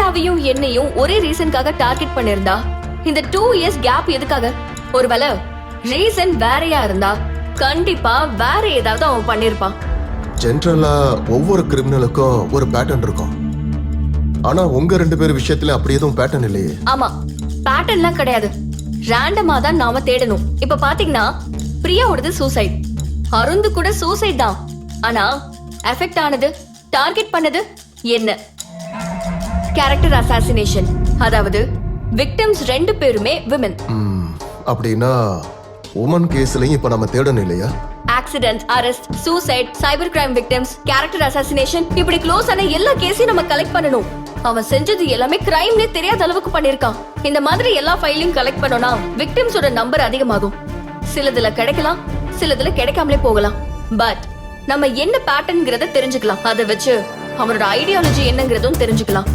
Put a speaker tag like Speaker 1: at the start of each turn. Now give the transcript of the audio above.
Speaker 1: பிரியாவையும் என்னையும் ஒரே ரீசன்காக டார்கெட் பண்ணிருந்தா இந்த 2 இயர்ஸ் கேப் எதுக்காக? ஒருவேளை ரீசன் வேறையா இருந்தா கண்டிப்பா வேற ஏதாவது அவன் பண்ணிருப்பான்.
Speaker 2: ஜென்ரலா ஒவ்வொரு கிரிமினலுக்கும் ஒரு பேட்டர்ன் இருக்கும். ஆனா உங்க 2 பேர் விஷயத்துல அப்படி எதுவும் பேட்டர்ன் இல்லையே.
Speaker 1: ஆமா, பேட்டர்ன்லாம் கிடையாது. ரேண்டமா தான் நாம தேடணும். இப்ப பாத்தீங்கன்னா பிரியாவோடது சூசைட், அருந்து கூட சூசைட் தான். ஆனா எஃபெக்ட் ஆனது, டார்கெட் பண்ணது என்ன? Character assassination. அதாவது விக்டிம்ஸ் 2 பேருமே விமன்.
Speaker 2: அப்படின்னா உமன் கேஸ்லயும் இப்ப நம்ம தேடணும் இல்லையா?
Speaker 1: Accident, arrest, suicide, cyber crime victims, character assassination, இப்படி க்ளோஸ் ஆன எல்லா கேஸையும் நம்ம கலெக்ட் பண்ணணும். அவன் செஞ்சது எல்லாமே கிரைம்னே தெரியாத அளவுக்கு பண்ணிருக்கான். இந்த மாதிரி எல்லா ஃபைலையும் கலெக்ட் பண்ணோம்னா விக்டிம்ஸோட நம்பர் அதிகமாகும். சிலதுல கிடைக்கலாம், சிலதுல கிடைக்காமலே போகலாம். பட் நம்ம என்ன பேட்டர்ன்ங்கறத தெரிஞ்சுக்கலாம். அதை வச்சு அவனோட ஐடியாலஜி என்னங்கறதும் தெரிஞ்சுக்கலாம்.